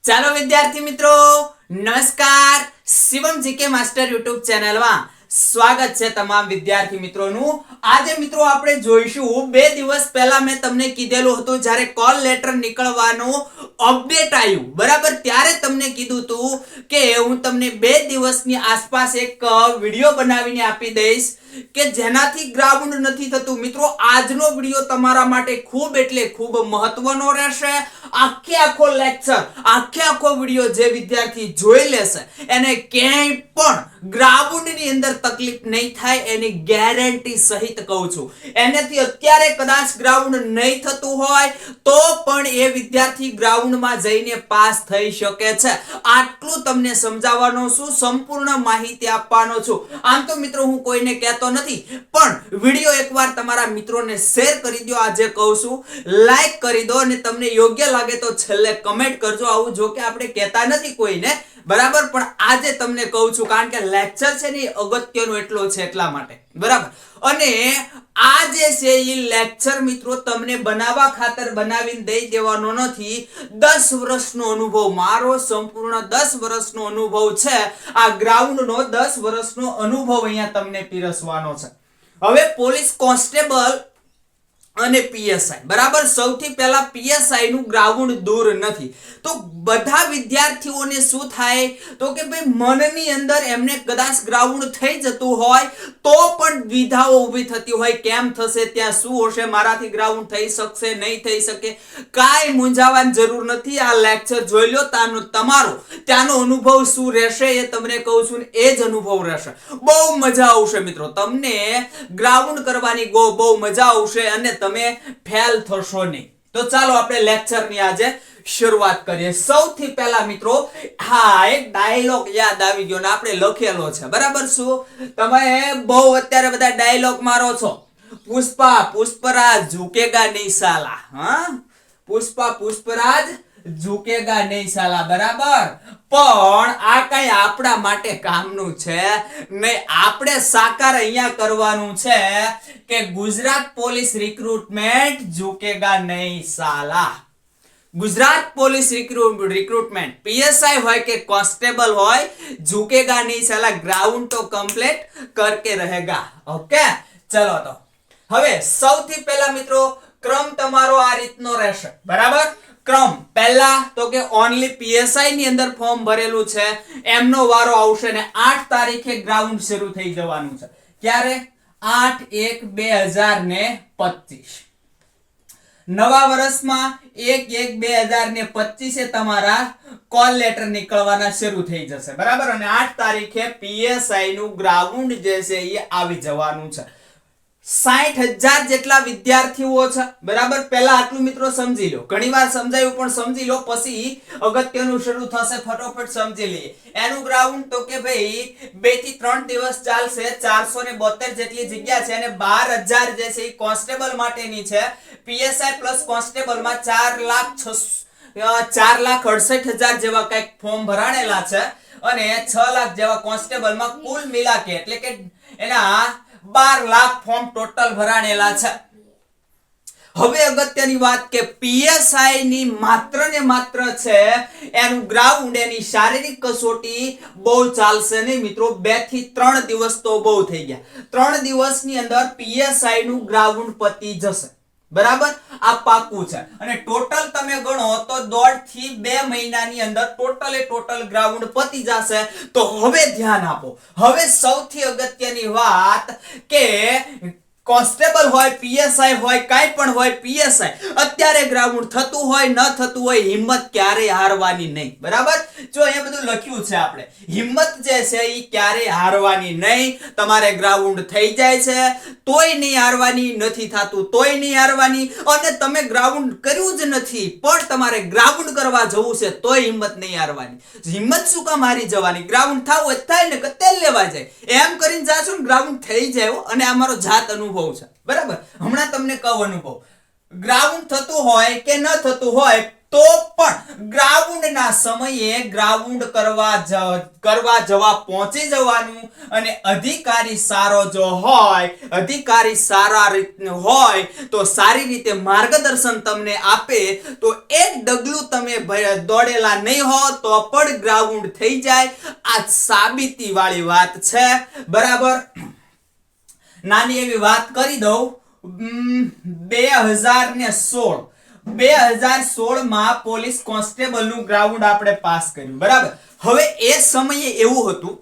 ચાલો વિદ્યાર્થી મિત્રો, નમસ્કાર. શિવમ જીકે માસ્ટર યુટ્યુબ ચેનલમાં સ્વાગત છે તમામ વિદ્યાર્થી મિત્રોનું. આજે મિત્રો આપણે જોઈશું, 2 દિવસ પહેલા મેં તમને કીધેલું હતું જ્યારે કોલ લેટર નીકળવાનું અપડેટ આવ્યું, બરાબર, ત્યારે તમને કીધું હતું કે હું તમને 2 દિવસની આસપાસ એક વિડિયો બનાવીને આપી દઈશ કે જેનાથી ગ્રાઉન્ડ નથી થતું. મિત્રો, આજનો વિડિયો તમારા માટે ખૂબ એટલે ખૂબ મહત્વનો રહેશે. આખો લેક્ચર, આખો વિડિયો જે વિદ્યાર્થી જોઈ લેશે એને ક્યાંય પણ ગ્રાઉન્ડની અંદર તકલીફ નહીં થાય, એની ગેરંટી સહિત કહું છું. એનાથી અત્યારે કદાચ ગ્રાઉન્ડ નહીં થતું હોય તો પણ એ વિદ્યાર્થી ગ્રાઉન્ડમાં જઈને પાસ થઈ શકે છે. આટલું તમને સમજાવવાનો છું, સંપૂર્ણ માહિતી આપવાનો છું. આમ તો મિત્રો હું કોઈને કહેતો નથી, પણ વિડિયો એકવાર તમારા મિત્રોને શેર કરી દો. આજે કહું છું, લાઈક કરી દો અને તમને યોગ્ય લાગે તો છેલ્લે કમેન્ટ કરજો. આવું જો કે આપણે કહેતા નથી કોઈને, બરાબર, પણ આજે તમને કહું છું કારણ કે લેક્ચર છે ને અગત્યનો એટલો છે એટલા માટે, બરાબર. અને આ જે છે એ લેક્ચર મિત્રો તમને બનાવવા ખાતર બનાવીને દઈ દેવાનો નથી. 10 વર્ષનો અનુભવ, મારો સંપૂર્ણ 10 વર્ષનો અનુભવ છે. આ ગ્રાઉન્ડનો 10 વર્ષનો અનુભવ અહીંયા તમને પીરસવાનો છે. હવે પોલીસ કોન્સ્ટેબલ અને પીએસઆઈ, બરાબર. સૌથી પહેલા પીએસઆઈ નું ગ્રાઉન્ડ દૂર નથી તો બધા વિદ્યાર્થીઓને શું થાય તો કે ભાઈ મનની અંદર એમને કદાચ ગ્રાઉન્ડ થઈ જતું હોય તો પણ દ્વિધાઓ ઊભી થતી હોય, કેમ થશે, ત્યાં શું હશે, મારાથી ગ્રાઉન્ડ થઈ શકશે નહીં થઈ શકે. કાંઈ મૂંઝાવાની જરૂર નથી. આ લેક્ચર જોઈ લો, તમારો ત્યાંનો અનુભવ શું રહેશે એ તમને કહું છું, એ જ અનુભવ રહેશે. બહુ મજા આવશે મિત્રો, તમને ગ્રાઉન્ડ કરવાની બહુ મજા આવશે અને તમે ફેલ થશો નહીં. તો ચાલો આપણે લેક્ચરની આજે શરૂઆત કરીએ. સૌથી પહેલા મિત્રો, હા, એક ડાયલોગ યાદ આવી ગયો ને આપણે લખેલો છે, બરાબર. શું તમે બહુ અત્યારે બધા ડાયલોગ મારો છો? પુષ્પા પુષ્પરાજ ઝુકેગા નહીં સાલા. હા, પુષ્પા પુષ્પરાજ ઝુકેગા નહીં સાલા, બરાબર. પણ આ કઈ આપણા માટે કામનું છે નહીં. આપણે સાકાર અહીંયા કરવાનું છે કે ગુજરાત પોલીસ રિક્રુટમેન્ટ ઝુકેગા નહીં સાલા. ગુજરાત પોલીસ રિક્રુટમેન્ટ પીએસઆઈ હોય કે કોન્સ્ટેબલ હોય, ઝુકેગા નહીં સાલા. ગ્રાઉન્ડ તો કમ્પ્લીટ કરકે રહેગા. ઓકે, ચલો. તો હવે સૌથી પહેલા મિત્રો ક્રમ તમારો આ રીતનો રહેશે, બરાબર. ક્રમ પહેલા તો કે ઓનલી પીએસઆઈ ની અંદર ફોર્મ ભરેલું છે એમનો વારો આવશે ને 8 તારીખે ગ્રાઉન્ડ શરૂ થઈ જવાનું છે. ક્યારે? 8/1/2025. નવા વર્ષમાં 1/1/2025 તમારા કોલ લેટર નીકળવાના શરૂ થઈ જશે, બરાબર. અને 8 તારીખે પીએસઆઈ નું ગ્રાઉન્ડ જે છે એ આવી જવાનું છે. 60,000 જેટલા વિદ્યાર્થીઓ છે, બરાબર. પહેલા આટલું મિત્રો સમજી લો, ઘણીવાર સમજાયું પણ સમજી લો, પછી અગત્યનું શરૂ થશે, ફટોફટ સમજી લઈએ. એનું ગ્રાઉન્ડ તો કે ભાઈ 2 થી 3 દિવસ ચાલશે. 472 જેટલી જગ્યા છે અને 12,000 જે છે એ કોન્સ્ટેબલ માટેની છે. પીએસઆઈ પ્લસ કોન્સ્ટેબલમાં 4,68,000 જેવા કંઈક ફોર્મ ભરાણેલા છે અને 6 લાખ જેવા કોન્સ્ટેબલમાં કુલ મિલાકે એટલે કે એના 12 લાખ ફોર્મ ટોટલ ભરાણેલા છે. હવે અગત્યની વાત કે પીએસઆઈ ની માત્ર ને માત્ર છે એનું ગ્રાઉન્ડ, એની શારીરિક કસોટી બહુ ચાલશે નહીં મિત્રો. 2 થી 3 દિવસ તો બહુ થઈ ગયા. 3 દિવસની અંદર પીએસઆઈ નું ગ્રાઉન્ડ પતી જશે, બરાબર. આ પાકું છે. અને ટોટલ તમે ગણો તો 1.5 થી 2 મહિનાની અંદર ટોટલ ગ્રાઉન્ડ પતી જશે. તો હવે ધ્યાન આપો. હવે સૌથી અગત્યની વાત કે કોન્સ્ટેબલ હોય, પીએસઆઈ હોય, કાઈ પણ હોય, પીએસઆઈ અત્યારે ગ્રાઉન્ડ થતું હોય ન થતું હોય, હિંમત ક્યારેય હારવાની નહીં, બરાબર. જો અહીંયા બધું લખ્યું છે આપણે, હિંમત જે છે એ ક્યારેય હારવાની નહીં. તમારે ગ્રાઉન્ડ થઈ જાય છે તોય નહીં હારવાની, નથી થતું તોય નહીં હારવાની, અને તમે ગ્રાઉન્ડ કર્યું જ નથી પણ તમારે ગ્રાઉન્ડ કરવા જવું છે તોય હિંમત નહીં હારવાની. હિંમત શું કામ હારી જવાની? ગ્રાઉન્ડ થાવ જ થાય ને, કે તેલ લેવા જાય એમ કરીને જાશું ને ગ્રાઉન્ડ થઈ જાય. અને આ મારો જાત અનુભવ છે, બરાબર. હમણાં તમને કહું અનુભવ. ગ્રાઉન્ડ થતું હોય કે ન થતું હોય તો પણ ગ્રાઉન્ડના સમયે ગ્રાઉન્ડ કરવા જવા પહોંચી જવાનું અને અધિકારી સારો જો હોય, અધિકારી સારા રીતનો હોય તો સારી રીતે માર્ગદર્શન તમને આપે તો એક ડગલું તમે દોડેલા નહીં હો તો પણ ગ્રાઉન્ડ થઈ જાય. આ સાબિતી વાળી વાત છે. બરાબર, નાની એવી વાત કરી દઉં. 2016 માં પોલીસ કોન્સ્ટેબલ નું ગ્રાઉન્ડ આપણે પાસ કર્યું. બરાબર, હવે એ સમયે એવું હતું,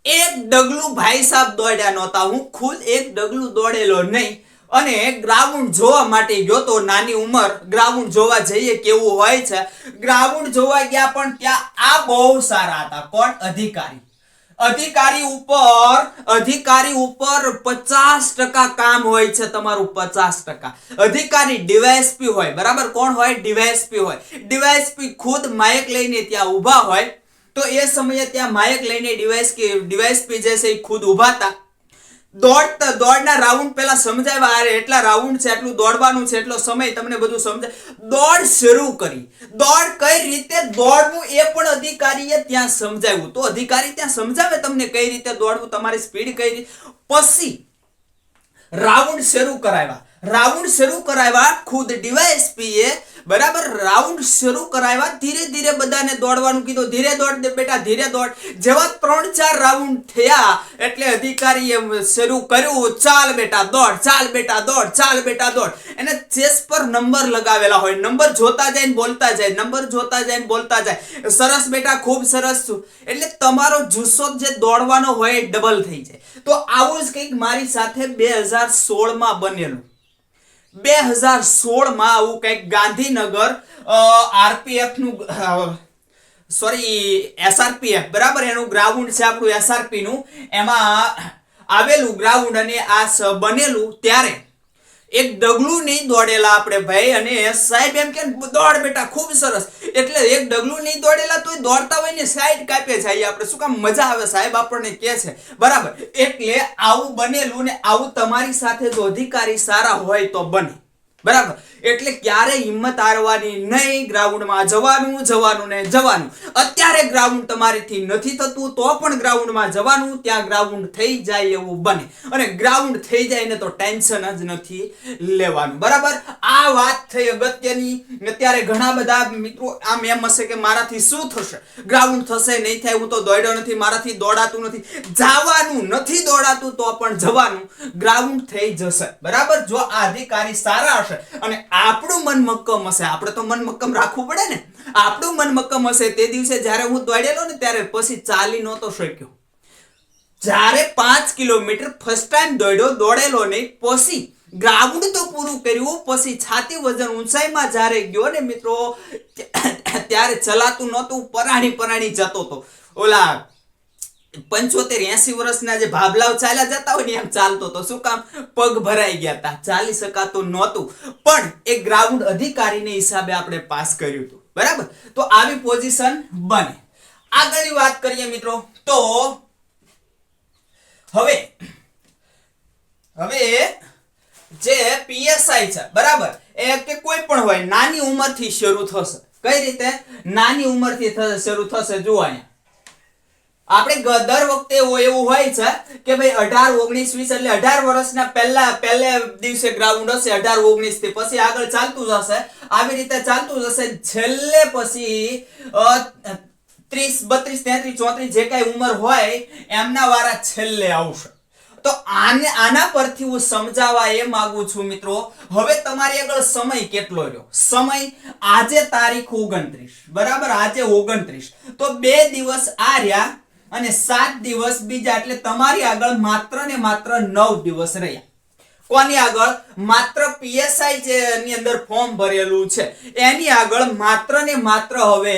એક ડગલું ભાઈ સાહેબ દોડ્યા નહોતા. હું ખુદ એક ડગલું દોડેલો નહીં અને ગ્રાઉન્ડ જોવા માટે ગયો તો. નાની ઉંમર, ગ્રાઉન્ડ જોવા જઈએ કેવું હોય છે. ગ્રાઉન્ડ જોવા ગયા પણ ત્યાં આ બહુ સારા હતા. કોણ? અધિકારી. અધિકારી ઉપર 50% કામ હોય છે તમારું. 50% અધિકારી ડીવાયએસપી હોય. બરાબર, કોણ હોય? ડીવાયએસપી હોય. ડીવાયએસપી ખુદ માઇક લઈને ત્યાં ઊભા હોય. તો એ સમયે ત્યાં માઇક લઈને ડીવાયએસપી જે છે એ ખુદ ઊભા હતા. દોડના રાઉન્ડ પેલા સમજાવ્યા, અરે એટલા રાઉન્ડ છે, એટલું દોડવાનું છે, એટલો સમય, તમને બધું સમજાય. દોડ શરૂ કરી. દોડ કઈ રીતે દોડવું એ પણ અધિકારીએ ત્યાં સમજાવ્યું. તો અધિકારી ત્યાં સમજાવે તમને કઈ રીતે દોડવું, તમારી સ્પીડ કઈ રીતે. પછી રાઉન્ડ શરૂ કરાવ્યા ખુદ ડીવાયએસપી એ. બરાબર, રાઉન્ડ શરૂ કરાવ્યા. ધીરે ધીરે બધાને દોડવાનું કીધું. ધીરે દોડ બેટા, ધીરે દોડ. જેવા 3-4 રાઉન્ડ થયા એટલે અધિકારીએ શરૂ કર્યું, ચાલ બેટા દોડ, ચાલ બેટા દોડ, ચાલ બેટા દોડ. એને ચેસ્ટ પર નંબર લગાવેલા હોય. નંબર જોતા જાય ને બોલતા જાય, નંબર જોતા જાય ને બોલતા જાય. સરસ બેટા, ખૂબ સરસ છું. એટલે તમારો જુસ્સો જે દોડવાનો હોય એ ડબલ થઈ જાય. તો આવું જ કંઈક મારી સાથે 2016 માં બનેલું. 2016 માં આવું કંઈક ગાંધીનગર આરપીએફ નું એસઆરપીએફ, બરાબર, એનું ગ્રાઉન્ડ છે આપણું એસઆરપી નું. એમાં આવેલું ગ્રાઉન્ડ અને આ બનેલું ત્યારે એક ડગલું નહીં દોડેલા આપણે ભાઈ. અને સાહેબ એમ કે દોડ બેટા, ખૂબ સરસ. એટલે એક ડગલું નહીં દોડેલા તોય દોડતા હોય ને સાઈડ કાપે જાય આપણે. શું કામ? મજા આવે, સાહેબ આપણને કહે છે. બરાબર, એટલે આવું બનેલું ને આવું તમારી સાથે જો અધિકારી સારા હોય તો બને. બરાબર, એટલે ક્યારે હિંમત હારવાની નહીં. ગ્રાઉન્ડમાં જવાનું ને જવાનું. અત્યારે ગ્રાઉન્ડ તમારીથી નથી થતું તો પણ ગ્રાઉન્ડમાં જવાનું. ત્યાં ગ્રાઉન્ડ થઈ જાય એવું બને. અને ગ્રાઉન્ડ થઈ જાય ને તો ટેન્શન જ નથી લેવાનું. બરાબર, આ વાત થઈ અગત્યની. અત્યારે ઘણા બધા મિત્રો આમ એમ હશે કે મારાથી શું થશે, ગ્રાઉન્ડ થશે નહીં થાય, હું તો દોડ્યો નથી, મારાથી દોડાતું નથી. જવાનું નથી, દોડાતું તો પણ જવાનું. ગ્રાઉન્ડ થઈ જશે. બરાબર, જો આ અધિકારી સારા હશે અને આપણું મન મક્કમ હશે. આપણે તો મન મક્કમ રાખવું પડે ને. આપણું મન મક્કમ હશે. તે દિવસે જ્યારે હું દોડેલો ને ત્યારે પછી ચાલી નહોતો શક્યો. જ્યારે 5 કિલોમીટર ફર્સ્ટ ટાઈમ દોડેલો નહીં, પછી ગ્રાઉન્ડ તો પૂરું કર્યું, પછી છાતી વજન ઊંચાઈમાં જ્યારે ગયો ને મિત્રો ત્યારે ચલાતું નહોતું. પરાણી જતો હતો. ઓલા 75-80 વર્ષના જે ભાભલાઓ ચાલ્યા જતા હોય ને એમ ચાલતો હતો. શું કામ? પગ ભરાઈ ગયા હતા, ચાલી શકાતું નહોતું. પણ એ ગ્રાઉન્ડ અધિકારીને હિસાબે આપણે પાસ કર્યું હતું. બરાબર, તો આવી પોઝિશન બને. આગળની વાત કરીએ મિત્રો તો હવે જે પીએસઆઈ છે, બરાબર, એ કે કોઈ પણ હોય નાની ઉંમરથી શરૂ થશે. કઈ રીતે? નાની ઉંમરથી શરૂ થશે. જુઓ અહીંયા આપણે દર વખતે એવું હોય છે કે ભાઈ 18, 19, 20 એટલે 18 વર્ષના પહેલે દિવસે ગ્રાઉન્ડ હશે. 18, 19 થી પછી આગળ ચાલતું જશે. આવી રીતે ચાલતું જશે. છેલ્લે પછી 30, 32, 33, 34 જે કઈ ઉંમર હોય એમના વારા છેલ્લે આવશે. તો આના પરથી હું સમજાવવા એ માંગુ છું મિત્રો, હવે તમારી આગળ સમય કેટલો રહ્યો? સમય આજે તારીખ 29, બરાબર, આજે 29. તો 2 દિવસ આ રહ્યા અને 7 દિવસ બીજા, એટલે તમારી આગળ માત્ર ને માત્ર 9 દિવસ રહ્યા. કોની આગળ? માત્ર પીએસઆઈ જે એની અંદર ફોર્મ ભરેલું છે એની આગળ માત્ર ને માત્ર હવે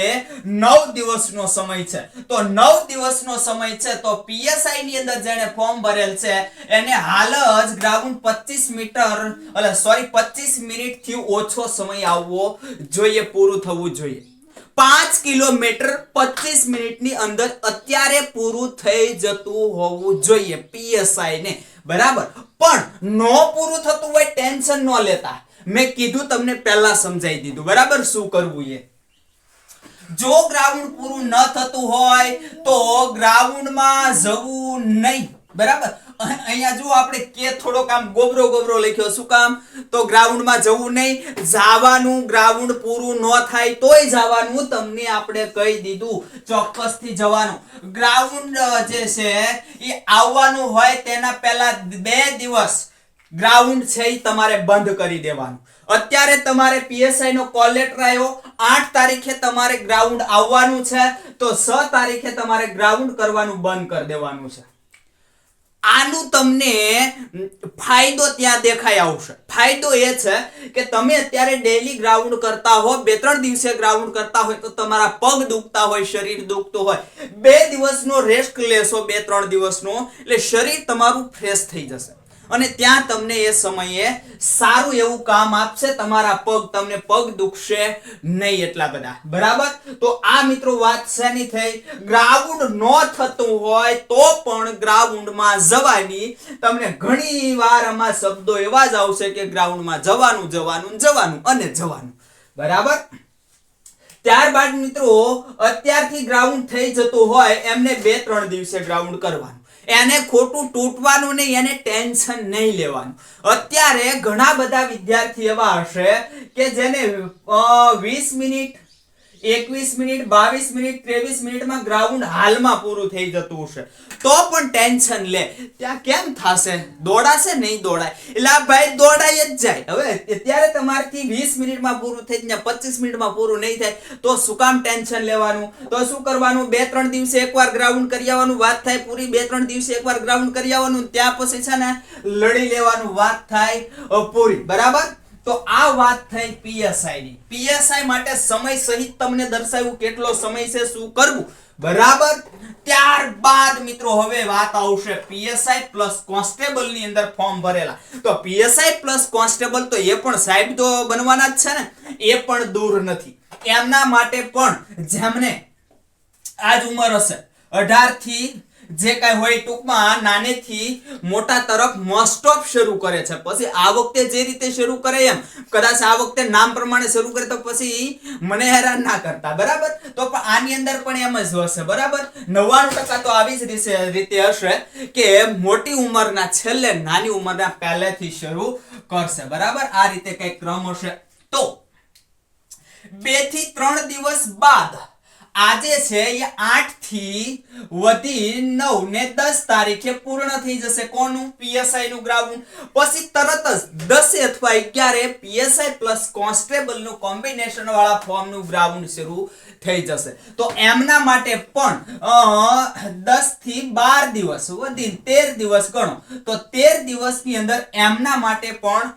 9 દિવસનો સમય છે. તો 9 દિવસનો સમય છે. તો પીએસઆઈ ની અંદર જેને ફોર્મ ભરેલ છે એને હાલ જ ગ્રાઉન્ડ 25 મિનિટ થી ઓછો સમય આવવો જોઈએ, પૂરું થવું જોઈએ. 5 કિલોમીટર 25 મિનિટની અંદર અત્યારે પૂરું થઈ જતું હોવું જોઈએ પીએસઆઈ ને. બરાબર, પણ નો પૂરું થતું હોય ટેન્શન ન લેતા. મેં કીધું તમને પહેલા સમજાઈ દીધું, બરાબર, શું કરવું એ. જો ગ્રાઉન્ડ પૂરું ન થતું હોય તો ગ્રાઉન્ડમાં જવું નહીં, બરાબર. અહીંયા જો આપણે કે થોડોક આમ ગોબરો લખ્યો, શું કામ? તો ગ્રાઉન્ડમાં જવું નહીં, જવાનું. ગ્રાઉન્ડ પૂરું ન થાય તોય જવાનું, તમને આપણે કહી દીધું ચોક્કસથી જવાનું. ગ્રાઉન્ડ જે છે એ આવવાનું હોય તેના પહેલા 2 દિવસ ગ્રાઉન્ડ છે એ તમારે બંધ કરી દેવાનું. અત્યારે તમારે પીએસઆઈ નો કોલ લેટર આવ્યો, 8 તારીખે તમારે ગ્રાઉન્ડ આવવાનું છે, તો 6 તારીખે તમારે ગ્રાઉન્ડ કરવાનું બંધ કરી દેવાનું છે. આનું તમને ફાયદો ત્યાં દેખાઈ આવશે. ફાયદો એ છે કે તમે અત્યારે ડેઈલી ગ્રાઉન્ડ કરતા હો, 2-3 દિવસે ગ્રાઉન્ડ કરતા હોય તો તમારા પગ દુખતા હોય, શરીર દુખતું હોય, 2 દિવસનો રેસ્ટ લેશો, 2-3 દિવસનો, એટલે શરીર તમારું ફ્રેશ થઈ જશે અને ત્યાં તમને એ સમયે સારું એવું કામ આપશે. તમારા પગ, તમને પગ દુખશે નહીં એટલા બધા, બરાબર. તો આ મિત્રો વાત શેની થઈ? ગ્રાઉન્ડ ન થતું હોય તો પણ ગ્રાઉન્ડમાં જવાની. તમને ઘણી વાર આમાં શબ્દો એવા જ આવશે કે ગ્રાઉન્ડમાં જવાનું અને જવાનું, બરાબર. ત્યારબાદ મિત્રો અત્યારથી ગ્રાઉન્ડ થઈ જતું હોય એમને 2-3 દિવસે ગ્રાઉન્ડ કરવાનું. એને ખોટું તૂટવાનું નહીં, એને ટેન્શન નહીં લેવાનું. અત્યારે ઘણા બધા વિદ્યાર્થી એવા હશે કે જેને 20 મિનિટ, 21 મિનિટ, 22 મિનિટ, 23 મિનિટમાં ગ્રાઉન્ડ હાલમાં પૂરું થઈ જતું હશે તો પણ ટેન્શન લે. ત્યાં કેમ થશે? દોડાશે? નહીં દોડાય. એટલે આ ભાઈ દોડાય જ જાય. હવે અત્યારે તમારથી 20 મિનિટમાં પૂરું થઈ જાય, 25 મિનિટમાં પૂરું નહીં થાય તો શું કામ ટેન્શન લેવાનું? તો શું કરવાનું? 2-3 દિવસે એકવાર ગ્રાઉન્ડ કરી આવવાનું, વાત થાય પૂરી. 2-3 દિવસે એકવાર ગ્રાઉન્ડ કરી આવવાનું, ત્યાં પછી છે ને લડી લેવાનું, વાત થાય પૂરી, બરાબર. તો આ વાત થઈ પીએસઆઈ ની. પીએસઆઈ માટે સમય સહિત તમને દર્શાવ્યું કેટલો સમય છે, શું કરવું, બરાબર. ત્યારબાદ મિત્રો હવે વાત આવશે પીએસઆઈ પ્લસ કોન્સ્ટેબલ ની અંદર ફોર્મ ભરેલા. તો પીએસઆઈ પ્લસ કોન્સ્ટેબલ તો એ પણ સાહેબ તો બનવાના જ છે ને, એ પણ દૂર નથી. એમના માટે પણ જેમને આજ ઉંમર હશે 18 થી જે કઈ હોય, ટૂંકમાં નાનેથી મોટા તરફ મોસ્ટ ઓફ શરૂ કરે છે. પછી આ વખતે જે રીતે શરૂ કરે એમ, કદાચ આ વખતે નામ પ્રમાણે શરૂ કરે તો પછી મને હેરાન ના કરતા, બરાબર. તો પણ આની અંદર પણ એમ જ હશે, બરાબર. 99% તો આવી જ રીતે હશે કે મોટી ઉંમરના છેલ્લે નાની ઉંમરના પહેલેથી શરૂ કરશે, બરાબર. આ રીતે કઈ ક્રમ હશે. તો 2 થી 3 દિવસ બાદ આજે છે એ 8 થી વધી 9 ને 10 તારીખે પૂર્ણ થઈ જશે. કોનું? પીએસઆઈ નું ગ્રાઉન્ડ. પછી તરત જ 10 અથવા 11 પીએસઆઈ પ્લસ કોન્સ્ટેબલ નું કોમ્બિનેશન વાળા ફોર્મ નું ગ્રાઉન્ડ શરૂ થઈ જશે. તો એમના માટે પણ 10 થી 12 દિવસ વધી 13 દિવસ ગણો તો 13 દિવસની અંદર એમના માટે પણ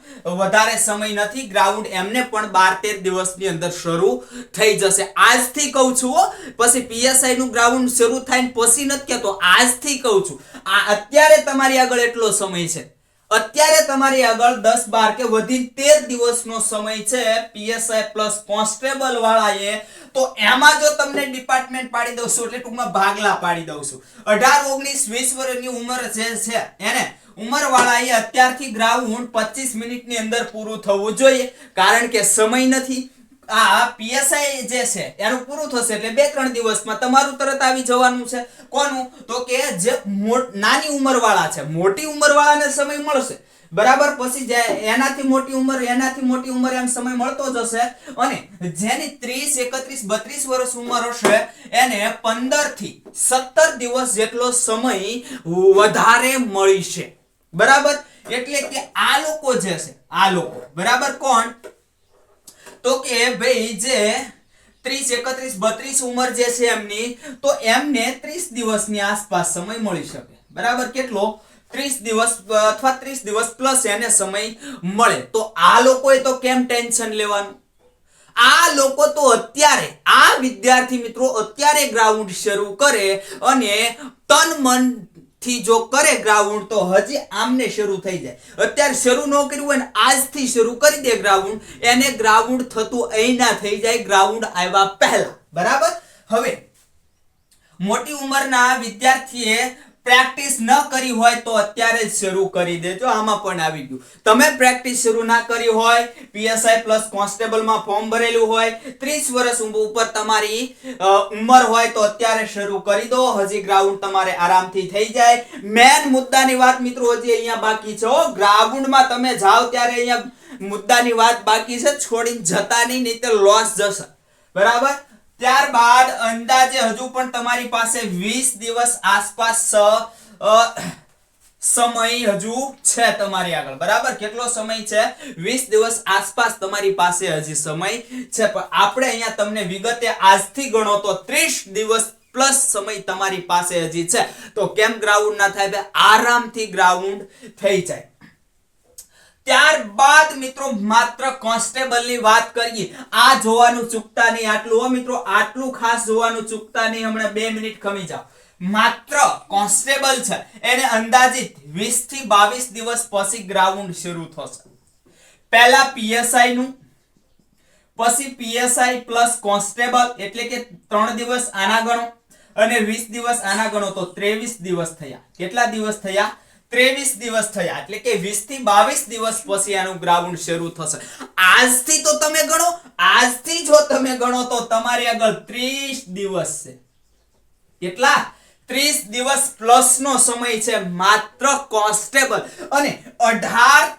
વધારે સમય નથી. ગ્રાઉન્ડ એમને પણ 12-13 દિવસની અંદર શરૂ થઈ જશે. આજથી કહું છું, પછી પીએસઆઈ નું ગ્રાઉન્ડ શરૂ થાય ને પછી નથી કહેતો, આજથી કહું છું. આ અત્યારે તમારી આગળ એટલો સમય છે. અત્યારે તમારી આગળ 10-12 કે વધી 13 દિવસનો સમય છે પીએસઆઈ પ્લસ કોન્સ્ટેબલ વાળાએ. તો એમાં જો તમને ડિપાર્ટમેન્ટ પાડી દઉં છું, એટલે ટૂંકમાં ભાગલા પાડી દઉં છું. 18, 19, 20 વર્ષની ઉંમર જે છે એને ઉંમર વાળાએ અત્યારથી ગ્રાઉન્ડ 25 મિનિટની અંદર પૂરું થવું જોઈએ, કારણ કે સમય નથી. આ પીએસઆઈ જે છે એનું પૂરું થશે એટલે 2-3 દિવસમાં તમારું તરત આવી જવાનું છે. કોનું? તો કે જે નાની ઉંમર વાળા છે. મોટી ઉંમર વાળાને સમય મળશે, બરાબર. પછી એનાથી મોટી ઉંમર એમ સમય મળતો જશે. અને જેની 30, 31, 32 વર્ષ ઉંમર હશે એને 15 થી 17 દિવસ જેટલો સમય વધારે મળી છે, બરાબર. એટલે કે આ લોકો જે છે, આ લોકો, બરાબર. કોણ? તો કે ભાઈ જે 30, 31, 32 ઉંમર જે છે એમની, તો એમને 30 દિવસની આસપાસ સમય મળી શકે, બરાબર. કેટલો? 30 દિવસ અથવા 30 દિવસ પ્લસ એને સમય મળે. તો આ લોકોએ તો કેમ ટેન્શન લેવાનું? આ લોકો તો અત્યારે, આ વિદ્યાર્થી મિત્રો અત્યારે ગ્રાઉન્ડ શરૂ કરે અને તન મન થી જો કરે ગ્રાઉન્ડ તો હજી આમને શરૂ થઈ જાય. અત્યારે શરૂ ન કર્યું હોય ને આજથી શરૂ કરી દે ગ્રાઉન્ડ, એને ગ્રાઉન્ડ થતું અહીંના થઈ જાય ગ્રાઉન્ડ આવ્યા પહેલા, બરાબર. હવે મોટી ઉંમરના વિદ્યાર્થીએ પ્રેક્ટિસ ન કરી હોય તો અત્યારે જ શરૂ કરી દેજો. આમાં પણ આવી ગયું. તમે પ્રેક્ટિસ શરૂ ના કરી હોય, પીએસઆઈ પ્લસ કોન્સ્ટેબલમાં ફોર્મ ભરેલું હોય, 30 વર્ષ ઉપર તમારી ઉંમર હોય તો અત્યારે શરૂ કરી દો. હજી ગ્રાઉન્ડ તમારે આરામથી થઈ જાય. મેન મુદ્દાની વાત મિત્રો હજી અહીંયા બાકી છે. ગ્રાઉન્ડમાં તમે જાઓ ત્યારે અહીંયા મુદ્દાની વાત બાકી છે. છોડીને જતા નહીં તો લોસ જશે. બરાબર. ત્યારબાદ અંદાજે હજુ પણ તમારી પાસે 20 દિવસ આસપાસ સમય હજુ છે તમારી આગળ. બરાબર. કેટલો સમય છે? 20 દિવસ આસપાસ તમારી પાસે હજી સમય છે. પણ આપણે અહીંયા તમને વિગતે આજથી ગણો તો 30 દિવસ પ્લસ સમય તમારી પાસે હજી છે. તો કેમ ગ્રાઉન્ડ ના થાય? આરામથી ગ્રાઉન્ડ થઈ જાય. ત્યારબાદ મિત્રો માત્ર કોન્સ્ટેબલની વાત કરીએ. આ જોવાનું ચૂકતા નહીં. આટલું મિત્રો, આટલું ખાસ જોવાનું ચૂકતા નહીં. હમણાં 2 મિનિટ ખમી જાઓ. માત્ર કોન્સ્ટેબલ છે એને અંદાજિત 20 થી 22 દિવસ પછી ગ્રાઉન્ડ શરૂ થશે. પહેલા પીએસઆઈ નું, પછી પીએસઆઈ પ્લસ કોન્સ્ટેબલ એટલે કે 3 દિવસ આના ગણો અને 20 દિવસ આના ગણો તો 23 દિવસ થયા. કેટલા દિવસ થયા? 23 દિવસ થયા. એટલે કે 20 થી 22 દિવસ પછી આનું ગ્રાઉન્ડ શરૂ થશે. આજથી તો તમે ગણો, આજથી જો તમે ગણો તો તમારી આગળ 30 દિવસ છે. કેટલા? 30 દિવસ પ્લસ નો સમય છે માત્ર કોન્સ્ટેબલ. અને 18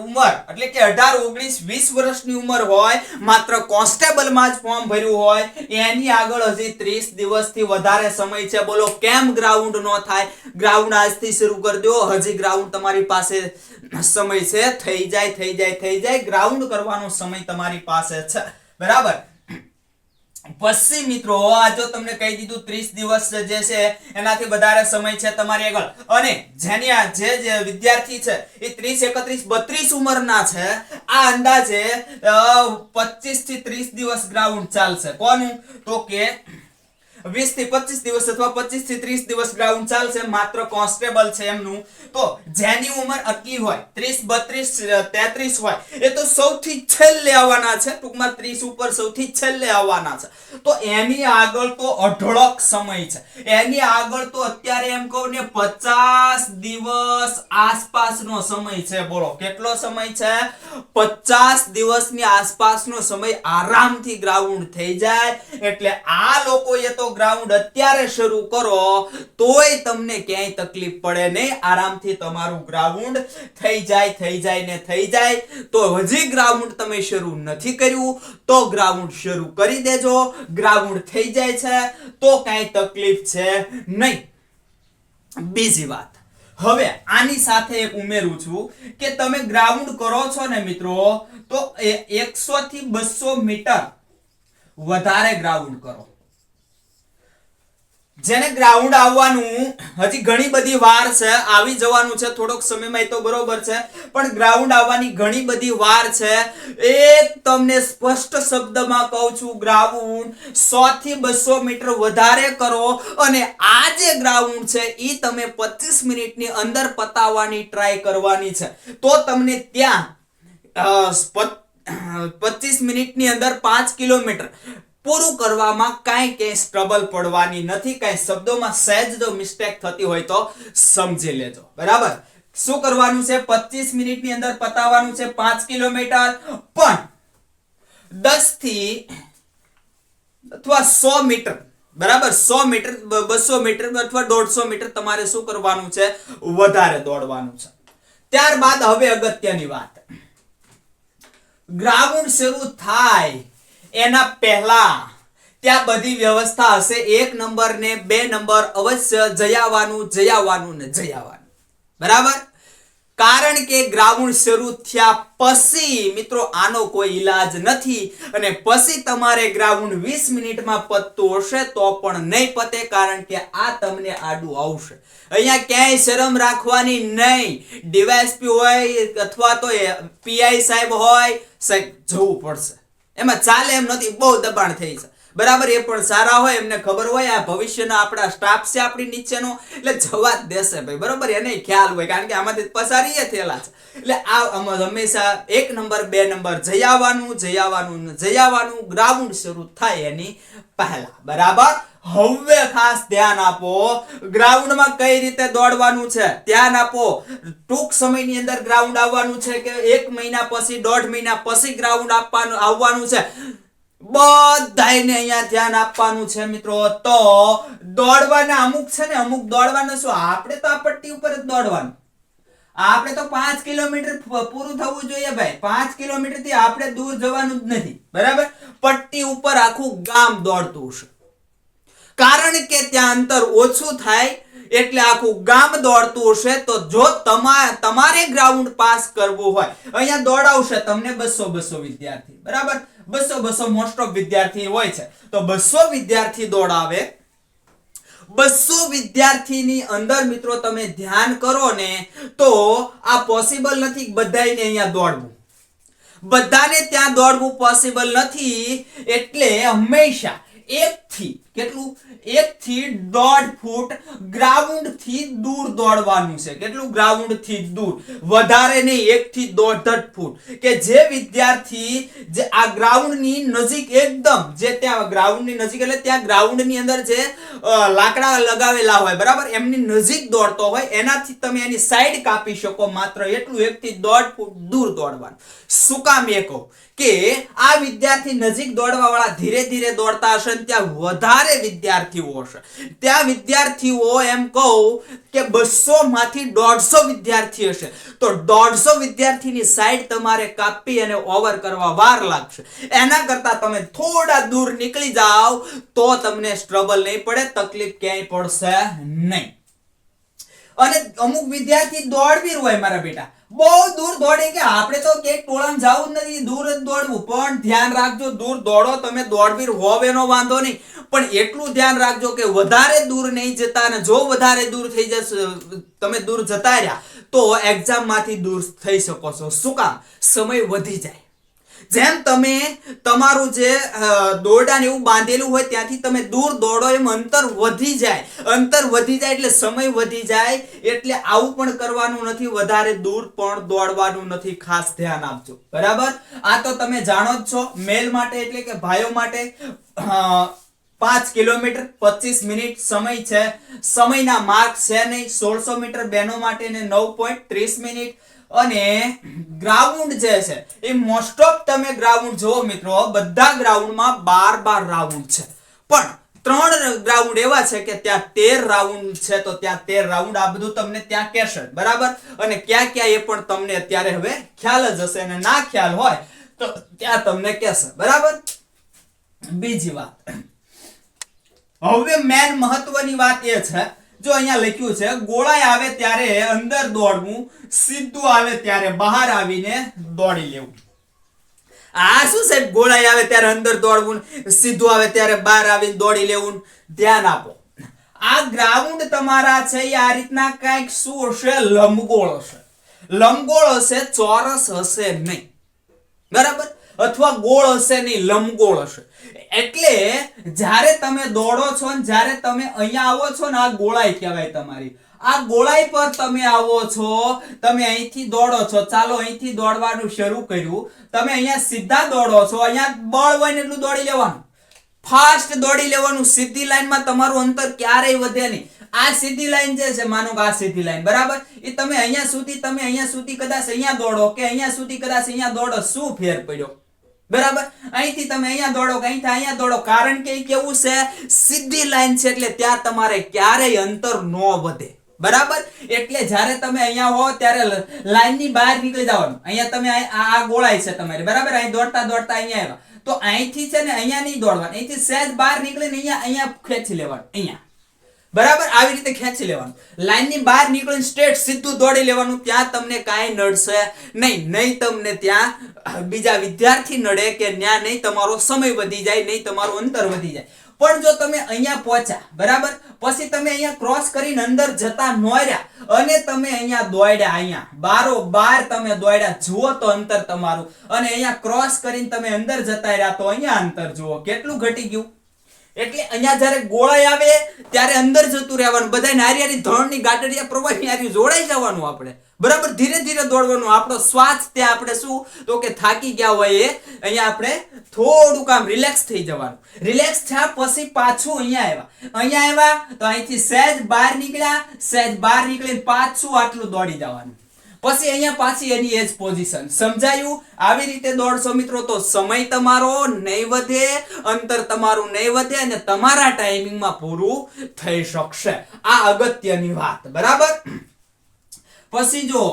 ઉંમર એટલે કે 18, 19, 20 વર્ષની ઉંમર હોય, માત્ર કોન્સ્ટેબલમાં જ ફોર્મ ભર્યું હોય, એની આગળ હજી 30 દિવસથી વધારે સમય છે. બોલો કેમ ગ્રાઉન્ડ નો થાય? ગ્રાઉન્ડ આજથી શરૂ કરી દો. હજી ગ્રાઉન્ડ તમારી પાસે સમય છે. થઈ જાય, થઈ જાય, થઈ જાય. ગ્રાઉન્ડ કરવાનો સમય તમારી પાસે છે. બરાબર. પછી મિત્રો આ જો તમને કહી દીધું 30 દિવસ જે છે એનાથી વધારે સમય છે તમારી આગળ. અને જેની જે વિદ્યાર્થી છે એ 30, 31, 32 ઉંમરના છે. આ અંદાજે 25 થી 30 દિવસ ગ્રાઉન્ડ ચાલશે. કોનું? તો કે 20 થી 25 દિવસ અથવા 25 થી 30 દિવસ ગ્રાઉન્ડ ચાલશે. માત્ર કોન્સ્ટેબલ છે એમનું. તો જેની ઉંમર આટલી હોય, 30, 32, 33 હોય, એ તો સૌથી છેલ્લે આવવાના છે. ટૂંકમાં 30 ઉપર સૌથી છેલ્લે આવવાના છે. તો એની આગળ તો અઢળક સમય છે. એની આગળ તો અત્યારે એમ કહું ને 50 દિવસ આસપાસનો સમય છે. બોલો કેટલો સમય છે? 50 દિવસની આસપાસનો સમય. આરામથી ગ્રાઉન્ડ થઈ જાય. એટલે આ લોકોએ તો ગ્રાઉન્ડ અત્યારે શરૂ કરો તોય તમને ક્યાંય તકલીફ પડે નહીં. આરામથી તમારું ગ્રાઉન્ડ થઈ જાય, થઈ જાય ને થઈ જાય. તો હજી ગ્રાઉન્ડ તમે શરૂ નથી કર્યું તો ગ્રાઉન્ડ શરૂ કરી દેજો. ગ્રાઉન્ડ થઈ જાય છે તો કાંઈ તકલીફ છે નહીં. બીજી વાત, હવે આની સાથે એક ઉમેરું છું કે તમે ગ્રાઉન્ડ કરો છો ને મિત્રો, તો 100 થી 200 મીટર વધારે ગ્રાઉન્ડ કરો. જેને ગ્રાઉન્ડ આવવાનું હજી ઘણી બધી વાર છે, આવી જવાનું છે થોડોક સમયમાં, તો બરોબર છે, પણ ગ્રાઉન્ડ આવવાની ઘણી બધી વાર છે. એક તમને સ્પષ્ટ શબ્દમાં કહું છું, ગ્રાઉન્ડ 100 થી 200 મીટર વધારે કરો અને આ જે ગ્રાઉન્ડ છે એ તમે 25 મિનિટની અંદર પતાવવાની ટ્રાય કરવાની છે. તો તમને ત્યાં 25 મિનિટની અંદર 5 કિલોમીટર પૂરું કરવામાં કાંઈ સ્ટ્રગલ પડવાની નથી. કાંઈ શબ્દોમાં સહેજ જો મિસ્ટેક થતી હોય તો સમજી લેજો. બરાબર. શું કરવાનું છે? 25 મિનિટની અંદર પતાવવાનું છે 5 કિલોમીટર. પણ 10 થી અથવા 100 મીટર, બરાબર, 100 મીટર, 200 મીટર અથવા 150 મીટર તમારે શું કરવાનું છે? વધારે દોડવાનું છે. ત્યારબાદ હવે અગત્યની વાત, ગ્રાઉન્ડ શરૂ થાય એના પહેલા ત્યાં બધી વ્યવસ્થા હશે. 1 નંબર ને 2 નંબર અવશ્ય જઈ આવવાનું ને જઈ આવવાનું. બરાબર. કારણ કે ગ્રાઉન્ડ શરૂ થયા પછી મિત્રો આનો કોઈ ઈલાજ નથી. અને પછી તમારે ગ્રાઉન્ડ 20 મિનિટમાં પતતું હશે તો પણ નહીં પતે, કારણ કે આ તમને આડું આવશે. અહીંયા ક્યાંય શરમ રાખવાની નહીં. ડીવાયએસપી હોય અથવા તો પીઆઈ સાહેબ હોય, સાહેબ જવું પડશે. એમાં ચાલે એમ નથી, બહુ દબાણ થઈ છે. બરાબર, એ પણ સારા હોય, એમને ખબર હોય આ ભવિષ્યના આપણા સ્ટાફ છે આપણી નીચેનો, એટલે જવા જ દેશે ભાઈ, બરાબર, એને ખ્યાલ હોય, કારણ કે આમાંથી પસારી થયેલા છે. એટલે આ હંમેશા 1 નંબર 2 નંબર જઈ આવવાનું ગ્રાઉન્ડ શરૂ થાય એની પહેલા, બરાબર. હવે ખાસ ધ્યાન આપો, ગ્રાઉન્ડમાં કઈ રીતે દોડવાનું છે ધ્યાન આપો. ટૂંક સમયની અંદર ગ્રાઉન્ડ આવવાનું છે કે 1 મહિના પછી, 1.5 મહિના પછી ગ્રાઉન્ડ આવવાનું છે, બધાને અહીંયા ધ્યાન આપવાનું છે મિત્રો. તો દોડવાના અમુક છે ને, અમુક દોડવાના શું, આપણે તો આ પટ્ટી ઉપર જ દોડવાનું, આપણે તો 5 કિલોમીટર પૂરું થવું જોઈએ ભાઈ, 5 કિલોમીટર થી આપણે દૂર જવાનું જ નથી, બરાબર. પટ્ટી ઉપર આખું ગામ દોડતું છે, કારણ કે ત્યાં અંતર ઓછું થાય એટલે આખું ગામ દોડતું હશે. તો જો તમારે ગ્રાઉન્ડ પાસ કરવું હોય, અહીંયા દોડાવશે તમને 200 વિદ્યાર્થી, બરાબર, 200 મોસ્ટ ઓફ વિદ્યાર્થી હોય છે, તો 200 વિદ્યાર્થી દોડાવે. 200 વિદ્યાર્થીની અંદર મિત્રો તમે ધ્યાન કરો ને, તો આ પોસિબલ નથી બધાને અહીંયા દોડવું, બધાને ત્યાં દોડવું પોસિબલ નથી. એટલે હંમેશા 1 થી કેટલું, 1 થી 1.5 ફૂટ ગ્રાઉન્ડ થી દૂર દોડવાનું છે. કેટલું, ગ્રાઉન્ડ થી દૂર, વધારે નહીં, 1 થી 1.5 ફૂટ. કે જે વિદ્યાર્થી જે આ ગ્રાઉન્ડ ની નજીક, એકદમ જે ત્યાં ગ્રાઉન્ડ ની નજીક, એટલે ત્યાં ગ્રાઉન્ડ ની અંદર જે લાકડા લગાવેલા હોય, બરાબર, એમની નજીક દોડતો હોય, એનાથી તમે એની સાઈડ કાપી શકો, માત્ર એટલું. 1 થી 1.5 ફૂટ દૂર દોડવાનું. શું કામ એ કહું કે આ વિદ્યાર્થી નજીક દોડવા વાળા ધીરે ધીરે દોડતા હશે, ત્યાં વધારે વિદ્યાર્થીઓ હશે. ત્યાં વિદ્યાર્થીઓ, એમ કહું કે 200 માંથી 150 વિદ્યાર્થી હશે, તો 150 વિદ્યાર્થીની સાઈડ તમારે કાપી અને ઓવર કરવા વાર લાગશે. એના કરતા તમે થોડા દૂર નીકળી જાઓ તો તમને સ્ટ્રગલ નહીં પડે, તકલીફ ક્યાંય પડશે નહીં. અને અમુક વિદ્યાર્થી દોડવીર હોય મારા બેટા, બહુ દૂર દોડે કે આપણે તો કે ટોળામાં જવું જ નથી, દૂર જ દોડવું. પણ ધ્યાન રાખજો, દૂર દોડો તમે, દોડવીર હોવ એનો વાંધો નહીં, પણ એટલું ધ્યાન રાખજો કે વધારે દૂર નહીં જતા. અને જો વધારે દૂર થઈ જશે, તમે દૂર જતા રહ્યા તો એક્ઝામ માંથી દૂર થઈ શકો છો. શું કામ, સમય વધી જાય. જેમ તમે તમારું જે દોરડા ને એવું બાંધેલું હોય ત્યાંથી તમે દૂર દોડો, એમ અંતર વધી જાય. અંતર વધી જાય એટલે સમય વધી જાય. એટલે આવું પણ કરવાનું નથી, વધારે દૂર પણ દોડવાનું નથી, ખાસ ધ્યાન આપજો, બરાબર. આ તો તમે જાણો જ છો, મેલ માટે એટલે કે ભાઈઓ માટે 5 કિલોમીટર 25 મિનિટ સમય છે. સમયના માર્ક છે નહીં. 1600 મીટર બહેનો માટે ને 9.30 મિનિટ. અને ગ્રાઉન્ડ જે છે એ મોસ્ટ ઓફ તમે ગ્રાઉન્ડ જો મિત્રો, બધા ગ્રાઉન્ડમાં 12 રાઉન્ડ છે, પણ 3 ગ્રાઉન્ડ એવા છે કે ત્યાં 13 રાઉન્ડ છે. તો ત્યાં 13 રાઉન્ડ, આ બધું તમને ત્યાં કહેશે, બરાબર. અને ક્યાં ક્યાં એ પણ તમને અત્યારે હવે ખ્યાલ જ હશે, અને ના ખ્યાલ હોય તો ત્યાં તમને કહેશે, બરાબર. બીજી વાત, હવે મેન મહત્વની વાત એ છે, જો અહીંયા લખ્યું છે, ગોળાઈ આવે ત્યારે અંદર દોડવું, સીધું આવે ત્યારે બહાર આવીને દોડી લેવું. આ શું સાહેબ, ગોળાઈ આવે ત્યારે અંદર દોડવું, સીધું આવે ત્યારે બહાર આવીને દોડી લેવું. ધ્યાન આપો, આ ગ્રાઉન્ડ તમારા છે એ આ રીતના કઈક શું હશે, લંબગોળ હશે. લંબગોળ હશે, ચોરસ હશે નહીં, બરાબર, અથવા ગોળ હશે નહીં, લંબગોળ હશે. એટલે જ્યારે તમે દોડો છો ને, જ્યારે તમે અહીંયા આવો છો ને, આ ગોળાઈ કહેવાય તમારી. આ ગોળાઈ પર તમે આવો છો, તમે અહીંથી દોડો છો, ચાલો અહીંથી દોડવાનું શરૂ કર્યું, તમે અહીંયા સીધા દોડો છો, અહીંયા બળ હોય ને એટલું દોડી લેવાનું, ફાસ્ટ દોડી લેવાનું. સીધી લાઈનમાં તમારું અંતર ક્યારેય વધે નહીં. આ સીધી લાઈન જે છે, માનો કે આ સીધી લાઈન, બરાબર, એ તમે અહીંયા સુધી કદાચ અહીંયા દોડો કે અહીંયા સુધી કદાચ અહીંયા દોડો, શું ફેર પડ્યો, બરાબર. અહીંથી તમે અહીંયા દોડો કે અહીંથી અહીંયા દોડો, કારણ કે એ કેવું છે, સીધી લાઈન છે, એટલે ત્યાં તમારે ક્યારેય અંતર ન વધે, બરાબર. એટલે જ્યારે તમે અહીંયા હો ત્યારે લાઈનની બહાર નીકળી જવાનું. અહીંયા તમે આ ગોળાઈ છે તમારી, બરાબર, અહીં દોડતા દોડતા અહીંયા આવ્યા, તો અહીંથી છે ને અહીંયા નહીં દોડવાનું, અહીંથી સહેજ બહાર નીકળીને અહીંયા ખેંચી લેવાનું, અહીંયા, બરાબર, આવી રીતે ખેંચી લેવાનું. લાઈનની બહાર નીકળીને સ્ટ્રેટ સીધું દોડી લેવાનું. ત્યાં તમને કાંઈ નડશે નહીં તમને ત્યાં બીજા વિદ્યાર્થી નડે કે ત્યાં નહીં તમારો સમય વધી જાય, નહીં તમારું અંતર વધી જાય. પણ જો તમે અહીંયા પહોંચ્યા, બરાબર, પછી તમે અહીંયા ક્રોસ કરીને અંદર જતા ન રહ્યા અને તમે અહીંયા દોડ્યા, અહીંયા બારોબાર તમે દોડ્યા, જુઓ તો અંતર તમારું, અને અહીંયા ક્રોસ કરીને તમે અંદર જતા રહ્યા તો અહીંયા અંતર જુઓ કેટલું ઘટી ગયું, એટલે અહીંયા જ્યારે ગોળાઈ આવે ત્યારે અંદર જતું રહેવાનું, બધાય નારિયારી ધોળની ગાંઠડિયા પ્રવાહી હારી જોડાઈ જવાનું આપણે, બરાબર. ધીરે ધીરે દોડવાનું. આપણો શ્વાસ ત્યાં આપણે શું તો કે થાકી ગયા હોય એ અહીંયા આપણે થોડુંક આમ રિલેક્સ થઈ જવાનું. રિલેક્સ થયા પછી પાછું અહીંયા આવ્યા તો અહીંથી સહેજ બહાર નીકળીને પાછું આટલું દોડી જવાનું. પછી અહીંયા પાછી એની એજ પોઝિશન. સમજાયું? આવી રીતે દોડશો મિત્રો તો સમય તમારો નહીં વધે, અંતર તમારું નહીં વધે અને તમારા ટાઈમિંગમાં પૂરું થઈ શકશે. આ અગત્યની વાત, બરાબર. પછી જો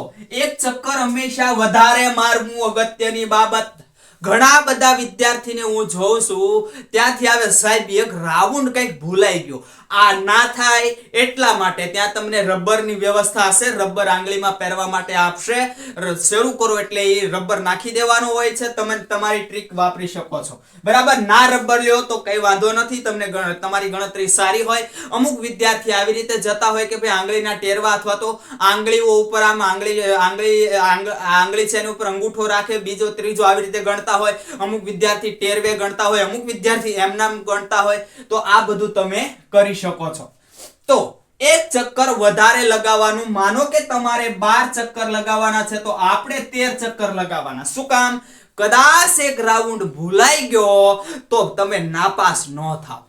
એક ચક્કર હંમેશા વધારે મારવું અગત્યની બાબત. ઘણા બધા વિદ્યાર્થીને હું જોઉં છું ત્યાંથી આવે સાહેબ એક રાઉન્ડ કંઈક ભૂલાઈ ગયો. આ ના થાય એટલા માટે ત્યાં તમને રબરની વ્યવસ્થા હશે, રબર આંગળીમાં પહેરવા માટે આપશે. શરૂ કરો એટલે એ રબર નાખી દેવાનો હોય છે, તમે તમારી ટ્રીક વાપરી શકો છો, બરાબર. ના રબર લ્યો તો કઈ વાંધો નથી, તમને તમારી ગણતરી સારી હોય. અમુક વિદ્યાર્થી આવી રીતે જતા હોય કે ભાઈ આંગળીના ટેરવા અથવા તો આંગળીઓ ઉપર આમ આંગળી છે એની ઉપર અંગૂઠો રાખે, બીજો ત્રીજો આવી રીતે ગણતા હોય. અમુક વિદ્યાર્થી ટેરવે ગણતા હોય, અમુક વિદ્યાર્થી એમનામ ગણતા હોય. તો આ બધું તમે કરી શકો છો. તો એક ચક્કર વધારે લગાવવાનું. માનો કે તમારે 12 ચક્કર લગાવવાના છે તો આપણે 13 ચક્કર લગાવવાના. શું કામ? કદાચ એક રાઉન્ડ ભૂલાઈ ગયો તો તમે નાપાસ ન થાવ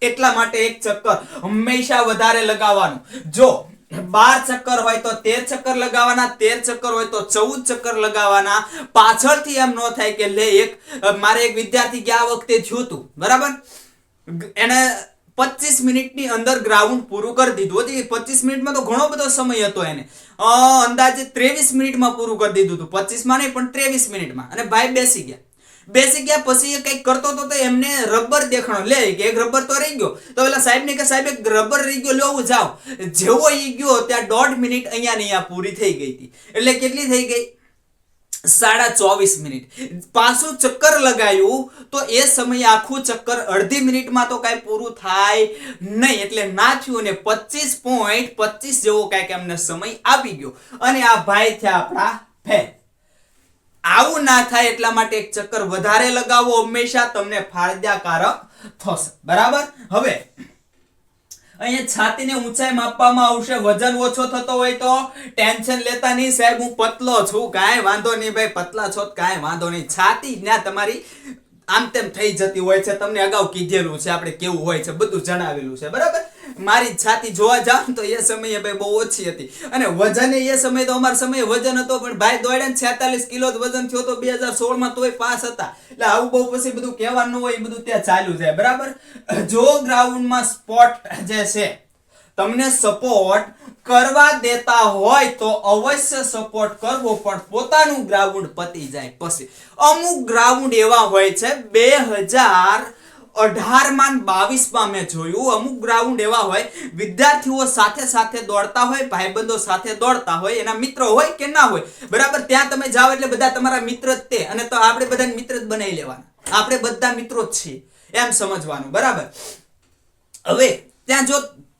એટલા માટે એક ચક્કર હંમેશા વધારે લગાવવાનું. જો 12 ચક્કર હોય તો 13 ચક્કર લગાવવાના, 13 ચક્કર હોય તો 14 ચક્કર લગાવવાના. પાછળથી એમ ન થાય કે લે મારે એક વિદ્યાર્થી ગયા વખતે થયું હતું, બરાબર. એને 25 મિનિટની અંદર ગ્રાઉન્ડ પૂરું કરી દીધું હતું. 25 મિનિટમાં તો ઘણો બધો સમય હતો, એને અંદાજે 23 મિનિટમાં પૂરું કરી દીધું હતું. 25 માં નહીં પણ 23 મિનિટમાં. અને ભાઈ બેસી ગયા પછી એ કઈક કરતો તો એમને રબર દેખાણો, લે કે એક રબર તો રહી ગયો. તો પેલા સાહેબ ને કે સાહેબ એક રબર રહી ગયો, લેવું જાઓ. જેવો ઈ ગયો ત્યાં 1.5 મિનિટ અહીંયા પૂરી થઈ ગઈ હતી. એટલે કેટલી થઈ ગઈ? 24.5 મિનિટ. પાછું ચક્કર લગાવ્યું તો એ સમયે આખું ચક્કર અડધી મિનિટમાં તો કઈ પૂરું થાય નહીં. એટલે ના થયું ને 25.25 જેવો કઈક એમને સમય આવી ગયો અને આ ભાઈ થયા આપણા ફેલ. આવું ના થાય એટલા માટે એક ચક્કર વધારે લગાવો, હંમેશા તમને ફાયદાકારક થશે, બરાબર. હવે અહીંયા છાતીને ઊંચાઈ માપવામાં આવશે. વજન ઓછો થતો હોય તો ટેન્શન લેતા નહીં, સાહેબ હું પતલો છું, કાંઈ વાંધો નહીં ભાઈ, પતલા છો કાંઈ વાંધો નહીં. છાતી ના તમારી આમ તેમ થઈ જતી હોય છે, તમને અગાઉ કીધેલું છે, આપણે કેવું હોય છે બધું જણાવેલું છે, બરાબર. મારી છાતી જોવા જાવ તો એ સમયે ભાઈ બહુ ઓછી હતી અને વજન એ સમયે તો અમારા સમયે વજન હતો પણ ભાઈ દોડ્યા 46 કિલો વજન થયો તો 2016 માં તોય પાસ હતા. એટલે આવું બહુ પછી બધું કહેવાનું હોય, બધું ત્યાં ચાલ્યું જાય, બરાબર. જો ગ્રાઉન્ડમાં સ્પોટ જે છે તમને સપોર્ટ કરવા દેતા હોય તો અવશ્ય સપોર્ટ કરવો, પણ પોતાનું ગ્રાઉન્ડ પતી જાય પછી. અમુક ગ્રાઉન્ડ એવા હોય છે 2018 માં 22 માં મેં જોયું, અમુક ગ્રાઉન્ડ એવા હોય વિદ્યાર્થીઓ સાથે સાથે દોડતા હોય, ભાઈબંધો સાથે દોડતા હોય, એના મિત્રો હોય કે ના હોય, બરાબર. ત્યાં તમે જાઓ એટલે બધા તમારા મિત્ર જ તે, અને તો આપણે બધાને મિત્ર જ બનાવી લેવાના, આપણે બધા મિત્રો જ છીએ એમ સમજવાનું, બરાબર. હવે ત્યાં જો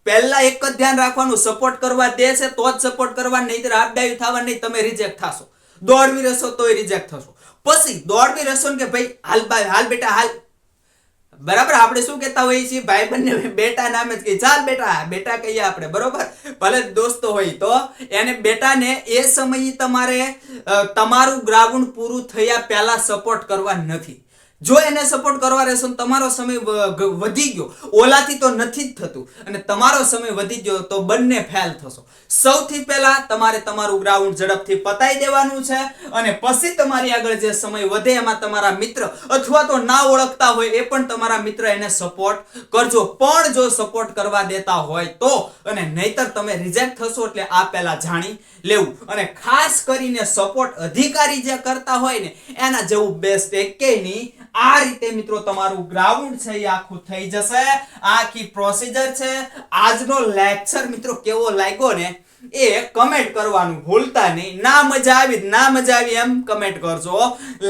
પહેલા એક જ ધ્યાન રાખવાનું, સપોર્ટ કરવા દે છે તો જ સપોર્ટ કરવા, નહીતર હાફ ડાઈવ થવા નહીં, તમે રિજેક્ટ થશો. દોડવી રહેશો તોય રિજેક્ટ થશો. પછી દોડવી રહેશો કે ભાઈ હાલ બેટા હાલ, બરાબર. આપણે શું કહેતા હોઈએ છીએ ભાઈ બંને બેટા નામે જ કહીએ, ચાલ બેટા કહીએ આપણે, બરોબર. ભલે દોસ્તો હોય તો એને બેટાને એ સમયે તમારે તમારું ગ્રાઉન્ડ પૂરું થયા પહેલા સપોર્ટ કરવા નથી. જો એને સપોર્ટ કરવા રહેશો તમારો સમય વધી ગયો, ઓલાથી તો નથી જ થતું, અને તમારો સમય વધી ગયો તો બંને ફેલ થશો. સૌથી પહેલા તમારે તમારું ગ્રાઉન્ડ ઝડપથી પતાઈ દેવાનું છે અને પછી તમારી આગળ જે સમય વધે એમાં તમારા મિત્ર અથવા તો ના ઓળખતા હોય એ પણ તમારા મિત્ર એને સપોર્ટ કરજો. પણ જો સપોર્ટ કરવા દેતા હોય તો, અને નહીતર તમે રિજેક્ટ થશો. એટલે આ પહેલા જાણી લેવું. અને ખાસ કરીને સપોર્ટ અધિકારી જે કરતા હોય ને એના જેવું બેસ્ટ એકેય નહીં. આ રીતે મિત્રો તમારું ગ્રાઉન્ડ છે એ આખું થઈ જશે. આખી પ્રોસિજર છે. આજનો લેક્ચર મિત્રો કેવો લાગ્યો ને એ કમેન્ટ કરવાનું ભૂલતા નહીં. ના મજા આવી એમ કમેન્ટ કરજો,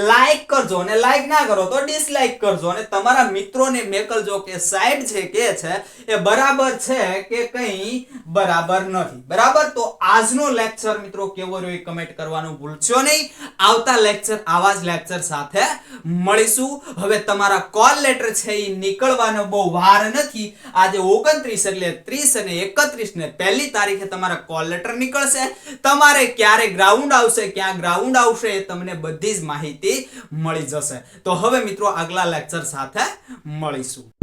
લાઈક કરજો, અને લાઈક ના કરો તો ડિસલાઈક કરજો, અને તમારા મિત્રોને મોકલજો કે સાહેબ જે કે છે એ બરાબર છે કે કંઈ બરાબર નથી. બરાબર, તો આજનો લેક્ચર મિત્રો કેવો રહ્યો એ કમેન્ટ કરવાનું ભૂલશો નહીં. આવતા લેક્ચર આવા જ લેક્ચર સાથે મળીશું. હવે તમારા કોલ લેટર છે એ નીકળવાનો બહુ વાર નથી. આજે 29 એટલે 30 અને 31 ને પહેલી તારીખે તમારા કોલ લેટર નીકળશે. તમારે ક્યારે ગ્રાઉન્ડ આવશે, ક્યાં ગ્રાઉન્ડ આવશે, એ તમને બધી જ માહિતી મળી જશે. તો હવે મિત્રો આગલા લેક્ચર સાથે મળીશું.